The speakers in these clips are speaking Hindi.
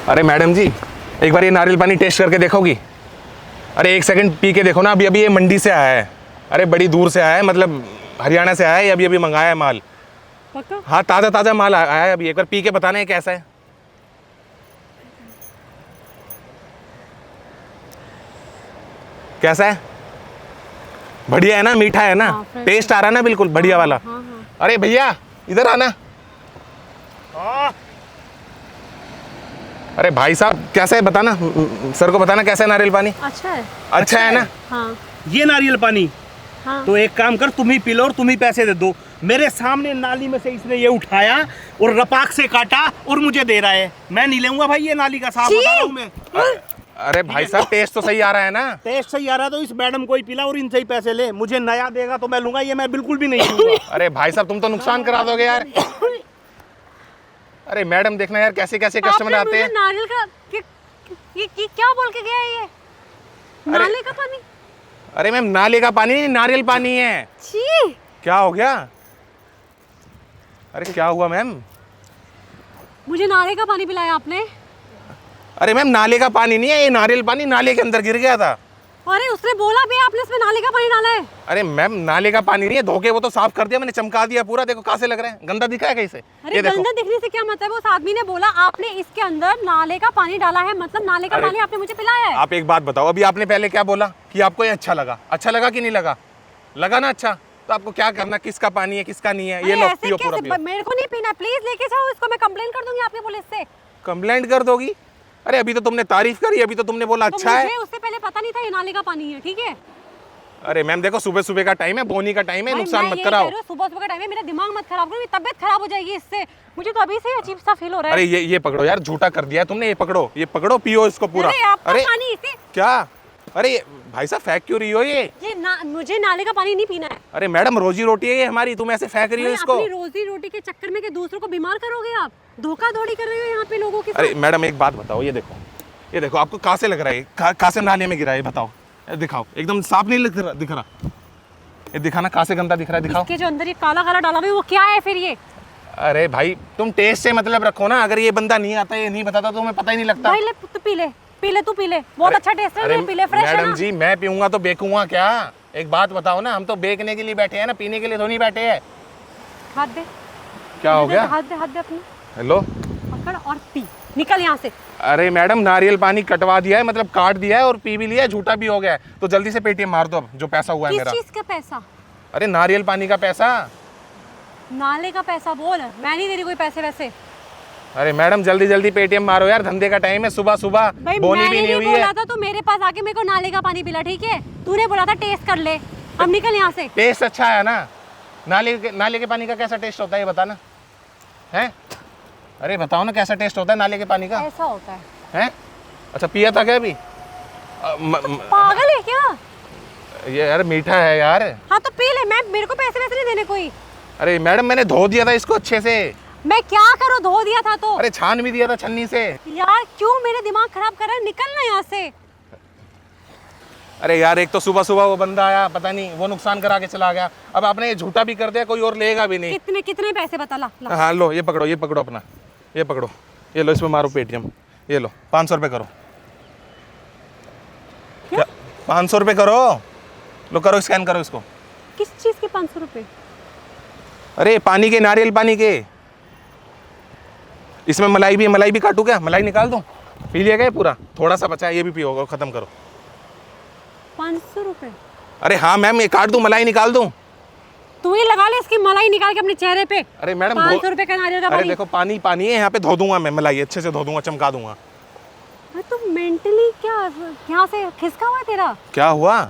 अरे मैडम जी, एक बार ये नारियल पानी टेस्ट करके देखोगी? अरे एक सेकंड पी के देखो ना। अभी अभी ये मंडी से आया है, अरे बड़ी दूर से आया है, मतलब हरियाणा से आया है, अभी अभी मंगाया है माल। पक्का? हाँ, ताज़ा ताज़ा माल आया है अभी। एक बार पी के बताना है कैसा है। कैसा है? बढ़िया है ना? मीठा है ना? हाँ, टेस्ट आ रहा है ना? बिल्कुल बढ़िया वाला। हाँ, हाँ। अरे भैया इधर आना। अरे भाई साहब कैसा है बताना, सर को बताना कैसा है नारियल पानी। अच्छा है। अच्छा है ना? हाँ ये नारियल पानी हाँ। तो एक काम कर, तुम ही पी लो और तुम ही पैसे दे दो। मेरे सामने नाली में से इसने ये उठाया और रपाक से काटा और मुझे दे रहा है। मैं नहीं लूंगा भाई ये नाली का, साफ बता रहा हूं मैं। अरे भाई साहब टेस्ट तो सही आ रहा है ना? टेस्ट सही आ रहा तो इस मैडम को ही पिला और इनसे ही पैसे ले। मुझे नया देगा तो मैं लूंगा, ये मैं बिल्कुल भी नहीं लूंगा। अरे भाई साहब तुम तो नुकसान करा दोगे यार। अरे मैडम देखना यार कैसे कैसे कस्टमर आते हैं। नारियल का ये क्या बोल के गया ये? नाले का पानी? अरे मैम नाले का पानी नहीं, नारियल पानी है। छी! क्या हो गया? अरे क्या हुआ मैम? मुझे नाले का पानी पिलाया आपने? अरे मैम नाले का पानी नहीं है ये, नारियल पानी नाले के अंदर गिर गया था। अरे उसने बोला भी आपने इसमें नाले का पानी डाला है। अरे मैम नाले का पानी नहीं है, धोके वो तो साफ कर दिया मैंने, चमका दिया पूरा। देखो कहाँ से लग रहा है, गंदा दिखा है कहीं से? अरे गंदा दिखने से क्या मतलब? उस आदमी ने बोला आपने इसके अंदर नाले का पानी डाला है, मतलब नाले का पानी आपने मुझे पिलाया है। आप एक बात बताओ, अभी आपने पहले क्या बोला कि आपको ये अच्छा लगा? अच्छा लगा कि नहीं लगा? लगा ना अच्छा, तो आपको क्या करना, किसका पानी है किसका नहीं है ये लो पियो पूरा पियो। मेरे को नहीं पीना, प्लीज लेके जाओ इसको, मैं कंप्लेंट कर दूंगी आपके पुलिस से। कंप्लेंट कर दोगी? अरे अभी तो तुमने तारीफ करी, अभी तो तुमने बोला तो अच्छा है। मुझे उससे पहले पता नहीं था ये नाले का पानी है, ठीक है? अरे मैम देखो सुबह सुबह का टाइम है, बोनी का टाइम है, नुकसान मत कराओ। सुबह सुबह का टाइम है, मेरा दिमाग मत खराब करो, मेरी तबीयत खराब हो जाएगी इससे। मुझे तो अभी से ही अजीब सा फील हो रहा है। अरे ये पकड़ो यार, झूठा कर दिया है तुमने। ये पकड़ो पियो इसको पूरा। अरे आपका अरे पानी इसे क्या? अरे भाई साहब फेंक क्यों रही हो ये? मुझे नाले का पानी नहीं पीना है। अरे मैडम रोजी रोटी है ये हमारी, तुम ऐसे फेंक रही हो इसको। अपनी रोजी रोटी के चक्कर में के दूसरों को बीमार करोगे आप? धोखाधड़ी कर रहे हो यहाँ पे लोगों के साथ। अरे मैडम एक बात बताओ, ये देखो आपको कहाँ से लग रहा है, कहाँ से नाले में गिरा है बताओ? दिखाओ, एकदम साफ नहीं दिख रहा। ये दिखाना कहाँ से गंदा दिख रहा है, दिखाओ। इसके जो अंदर ये काला काला डाला हुआ है वो क्या है फिर ये? अरे भाई तुम टेस्ट से मतलब रखो ना। अगर ये बंदा नहीं आता, ये नहीं बताता तो तुम्हें पता ही नहीं लगता। भाई ले तू पी ले, बहुत अच्छा टेस्ट है, पी ले, फ्रेश है ना। मैडम जी मैं पीऊंगा तो बेकूंगा क्या? एक बात बताओ ना, हम तो बेचने के लिए बैठे हैं ना, पीने के लिए तो नहीं बैठे हैं। हाथ दे। क्या हो गया? हाथ दे अपनी। हेलो पकड़ और पी, निकल यहाँ से। अरे मैडम नारियल पानी कटवा दिया है, मतलब काट दिया है और पी भी लिया है, झूठा भी हो गया है, तो जल्दी से पेटीएम मार दो अब जो पैसा हुआ है किस मेरा। चीज का पैसा? अरे नारियल पानी का पैसा। नाले का पैसा बोल, मैं नहीं दे रही कोई पैसे वैसे। अरे मैडम जल्दी जल्दी पेटीएम मारो यार, धंधे का टाइम है, सुबह सुबह बोनी भी नहीं हुई है। बोला था तो मेरे पास आके मेरे को नाले का पानी पिला, ठीक है? तूने बोला था टेस्ट कर ले, अब निकल यहाँ से। टेस्ट अच्छा है ना? नाले के पानी का कैसा टेस्ट होता है ये बताना है? अरे बताओ ना कैसा टेस्ट होता है नाले के पानी का? ऐसा होता है। हैं? अच्छा पिया था क्या अभी? पागल है क्या? ये यार मीठा है यार। हाँ तो पी ले, मैं मेरे को पैसे वैसे नहीं देने कोई। अरे मैडम मैंने धो दिया था इसको अच्छे से। मैं क्या करूँ, धो दिया था तो? अरे छान भी दिया था छन्नी से। यार क्यों मेरे दिमाग खराब कर रहा है, निकल ना यहाँ से। अरे यार एक तो सुबह सुबह वो बंदा आया, पता नहीं वो नुकसान करा के चला गया, अब आपने ये झूठा भी कर दिया, कोई और लेगा भी नहीं। कितने पैसे बता ला। हाँ लो ये पकड़ो अपना, ये पकड़ो, ये लो इसमें मारो पेटीएम, ये लो 500 रुपये करो। क्या 500 रुपये करो? लो करो, स्कैन करो इसको। किस चीज के 500 रुपये? अरे पानी के, नारियल पानी के। इसमें मलाई भी है, मलाई भी काटू क्या? मलाई निकाल दूं? पी लिया क्या पूरा? थोड़ा सा बचा है, ये भी पियो, खत्म करो। 500 रुपये? अरे हाँ मैम ये काट दूं, मलाई निकाल दूं? तू ही लगा ले इसकी मलाई निकाल के अपने चेहरे पे। अरे मैडम 500 रुपये का नारियल का अरे पानी। देखो पानी है यहाँ पे, धो दूंगा मैं, मलाई अच्छे से धो दूंगा, चमका दूंगा। अरे तू मेंटली क्या यहाँ से खिसका हुआ है तेरा? क्या हुआ?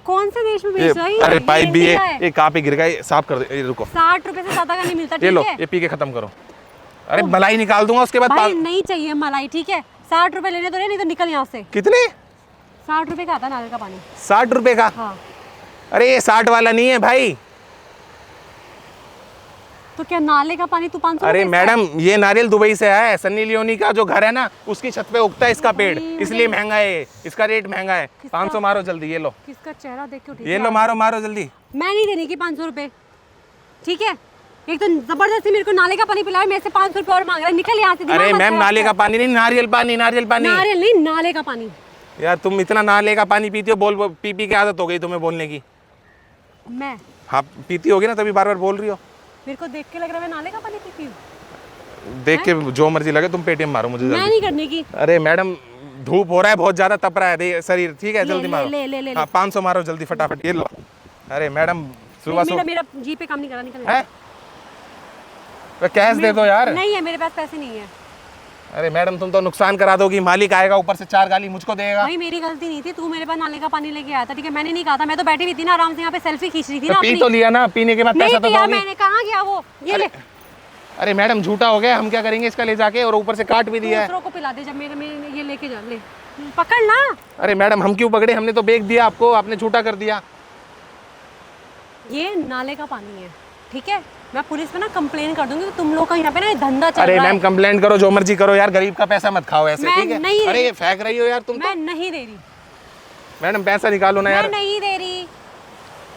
कौन से देश में बेच रहा है? अरे पाइप भी इंडिया है, ये कहाँ पे गिर गया, ये साफ कर दे, ये रुको। 60 रुपए से ज्यादा का नहीं मिलता, ये ठीक लो, है? ये पी के खत्म करो। अरे मलाई निकाल दूंगा उसके बाद। भाई नहीं चाहिए मलाई, ठीक है? 60 रुपए लेने तो नहीं तो निकल यहाँ से। कितने? 60 रुपए का आता है नारियल का पानी। 60 रुपए का? हाँ। अरे ये 60 वाला नहीं है भाई। तो क्या नाले का पानी तू 500? अरे मैडम ये नारियल दुबई से आया है, सन्नी लियोनी का जो घर है ना उसकी छत पे उगता है इसका पेड़, इसलिए महंगा है, इसका रेट महंगा है। 500 मारो जल्दी, ये लो। किसका चेहरा देख के ये लो मारो जल्दी। मैं नहीं देने की 500 रुपए, ठीक है? एक तो जबरदस्ती मेरे को नाले का पानी पिलाया, मेरे से 500 रुपये और मांग रहा है, निकल यहाँ से। अरे मैम नाले का पानी नहीं, नारियल पानी, नारियल पानी। नारियल नहीं, नाले का पानी। यार तुम इतना नाले का पानी पीती हो, पी पी के आदत हो गई तुम्हें बोलने की। मैं हाँ पीती होगी ना, तभी बार बार बोल रही हो। मेरे को देख के लग रहा है मैं नाले का पानी पीती हूँ। देख के जो मर्जी लगे, तुम पेटीएम मारो मुझे मैं जल्दी। नहीं करने की। अरे मैडम धूप हो रहा है, बहुत ज्यादा तप रहा है शरीर, ठीक है जल्दी मारो। ले। हाँ 500 मारो जल्दी फटाफट, ये लो। अरे मैडम सुबह मेरा मेरा जी पे काम नहीं करा, निकल। है कैश दे दो यार। नहीं है मेरे पास, पैसे नहीं है। अरे मैडम तुम तो नुकसान करा दोगी, मालिक आएगा ऊपर से 4 गाली मुझको देगा। भाई मेरी गलती नहीं थी, तू मेरे पास नाले का पानी लेके आया था, ठीक है, मैंने नहीं कहा था, मैं तो बैठी हुई थी ना आराम से यहाँ पे सेल्फी खींच रही थी ना पी अपनी। तो लिया ना, पीने के बाद नहीं पैसा तो पिया दोगी। मैंने, कहाँ गया वो, ये ले। अरे मैडम झूठा हो गया, हम क्या करेंगे इसका ले जाके, और ऊपर से काट भी दिया है। दूसरों को पिला दे, जब मेरे ये लेके जा, ले पकड़ ना। अरे मैडम हम क्यों पकड़े, हमने तो बेच दिया आपको, आपने झूठा कर दिया। ये नाले का पानी है, ठीक है, मैं पुलिस पे ना कंप्लेन कर दूंगी कि तुम लोग का यहाँ पे ना ये धंधा चल अरे रहा है। मैम कंप्लेंट करो, जो मर्जी करो यार, गरीब का पैसा मत खाओ ऐसे, मैं ठीक है। नहीं अरे ये फेंक रही हो यार तुम मैं तो। नहीं दे रही, मैडम पैसा निकालो ना मैं यार। नहीं दे रही।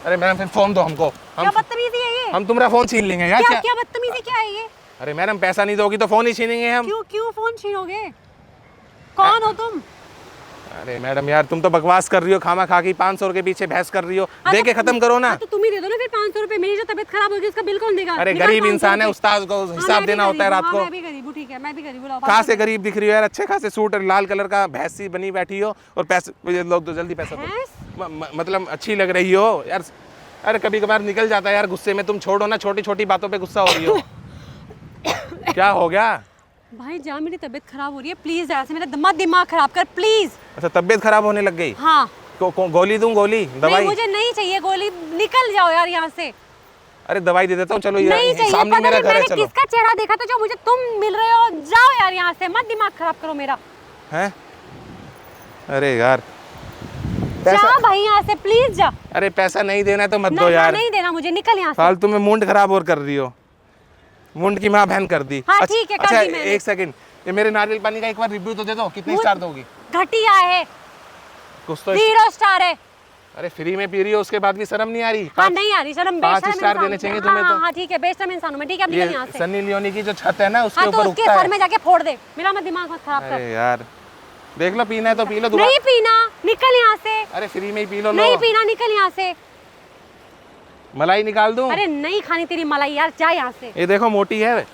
अरे मैडम फिर फोन दो हमको, क्या बदतमीजी है ये? हम तुम्हारा फोन छीन लेंगे यार। क्या क्या बदतमीजी क्या है ये? अरे मैडम पैसा नहीं दोगी तो फोन ही छीनेंगे हम। क्यों क्यों फोन छीनोगे? कौन हो तुम? अरे मैडम यार तुम तो बकवास कर रही हो, खामा खा के 500 के पीछे बहस कर रही हो, दे के खत्म करो ना। तो तुम ही दे दो ना फिर 500 रुपए, मेरी जो तबीयत खराब होगी उसका बिल कौन देगा? अरे निकाल गरीब 500 इंसान है, रुपए। उस्ताद को हाँ, हिसाब मैं देना भी होता है गरीब रात हूँ, को। मैं भी गरीब हूँ, ठीक है, मैं भी गरीब हूँ। कहाँ से गरीब दिख रही हो यार, अच्छे खासे सूट लाल कलर का भैंसी बनी बैठी हो, और पैसे लो तो जल्दी पैसा दो। मतलब अच्छी लग रही हो यार। अरे कभी कभार निकल जाता है यार गुस्से में, तुम छोड़ो ना, छोटी छोटी बातों पे गुस्सा हो रही हो। क्या हो गया? भाई जा, मेरी तबीयत खराब हो रही है, प्लीज ऐसे मेरा दिमाग खराब कर प्लीज। अच्छा तबीयत खराब होने लग गई? हाँ। गोली दूं, गोली नहीं दवाई? मुझे नहीं चाहिए गोली, निकल जाओ यार यहाँ से। अरे दवाई दे देता हूँ, चलो नहीं चाहिए, सामने पता मेरा नहीं घर है, मैंने चलो। किसका चेहरा देखा था जो मुझे तुम मिल रहे हो, जाओ यार यहाँ से, मत दिमाग खराब करो मेरा। हैं? अरे यार जा भाई यहाँ से, प्लीज जा। अरे पैसा नहीं देना है तो मत दो नहीं, यार, नहीं देना मुझे, निकल यहाँ से। फालतू में मूड खराब और कर रही हो, मूड की माँ बहन कर दी। हाँ, ठीक है, कर अच्छा दी मैंने। एक सेकंड, ये मेरे नारियल पानी का एक बार रिव्यू तो दे दो, कितने स्टार दोगी? घटिया है, कुछ तो 0 स्टार है। अरे फ्री में पी रही हो, उसके बाद भी शर्म नहीं आ रही? हाँ नहीं आ रही शर्म, 5 बेशर्म स्टार इंसान देने हूँ। चाहिए तुम्हें तो। हाँ ठीक है, बेशर्म इंसान हूँ मैं, ठीक है, अब निकल यहाँ ये से। सन्नी लियोनी की जो छत है ना उसके हाँ तो ऊपर उसके उगता सर है। में जाके फोड़ दे, मेरा मत दिमाग मत खराब कर। अरे यार देख लो, पीना है तो पी लो दोबारा। नहीं पीना, निकल यहाँ से। अरे फ्री में ही पी लो। नहीं पीना, निकल यहाँ से। मलाई निकाल दूं? अरे नहीं खानी तेरी मलाई यार, जा यहाँ से। ये देखो मोटी है,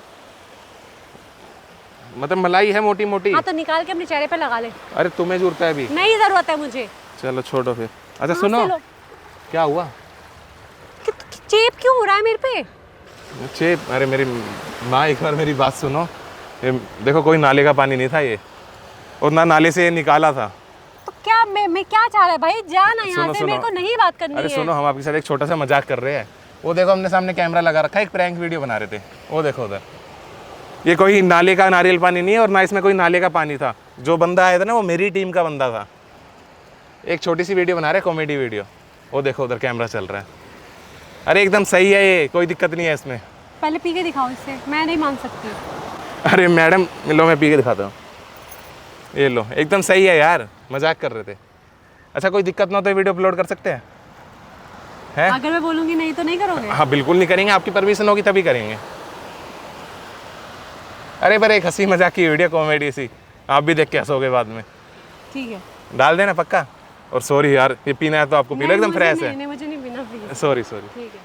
मतलब मलाई है मोटी मोटी। हाँ तो निकाल के अपने चेहरे पे लगा ले। अरे तुम्हें जरूरत है अभी? नहीं जरूरत है मुझे। चलो छोड़ो फिर। अच्छा हाँ, सुनो, चलो। क्या हुआ? चेप क्यों हो रहा है मेरे पे? चेप? अरे मेरी माँ एक बार मेरी बात सुनो, ये देखो कोई नाले का पानी नहीं था ये, और ना नाले से ये निकाला था। तो क्या मैं क्या चाह रहा है भाई, जा ना यहाँ सुनो, से, सुनो। मेरे को नहीं बात करनी अरे है। सुनो, हम आपके साथ एक छोटा सा मजाक कर रहे हैं, वो देखो हमने सामने कैमरा लगा रखा है, एक प्रैंक वीडियो बना रहे थे, वो देखो उधर। ये कोई नाले का नारियल पानी नहीं है, और ना इसमें कोई नाले का पानी था। जो बंदा आया था ना वो मेरी टीम का बंदा था। एक छोटी सी वीडियो बना रहे, कॉमेडी वीडियो, वो देखो उधर कैमरा चल रहा है। अरे एकदम सही है ये, कोई दिक्कत नहीं है इसमें। पहले पी के दिखाओ इससे, मैं नहीं मान सकती। अरे मैडम लो, मैं पी के दिखाता हूँ, ये लो, एकदम सही है यार, मजाक कर रहे थे। अच्छा कोई दिक्कत ना हो तो वीडियो अपलोड कर सकते हैं? हैं? अगर मैं बोलूंगी नहीं तो नहीं करोगे? हाँ बिल्कुल नहीं करेंगे, आपकी परमिशन होगी तभी करेंगे। अरे पर एक हंसी मजाक की वीडियो, कॉमेडी सी, आप भी देख के हंसोगे बाद में। ठीक है, डाल देना पक्का। और सॉरी यार, ये पीना है तो आपको पी लो, एकदम फ्रेश है। नहीं मुझे नहीं पीना, प्लीज। Sorry sorry. ठीक है।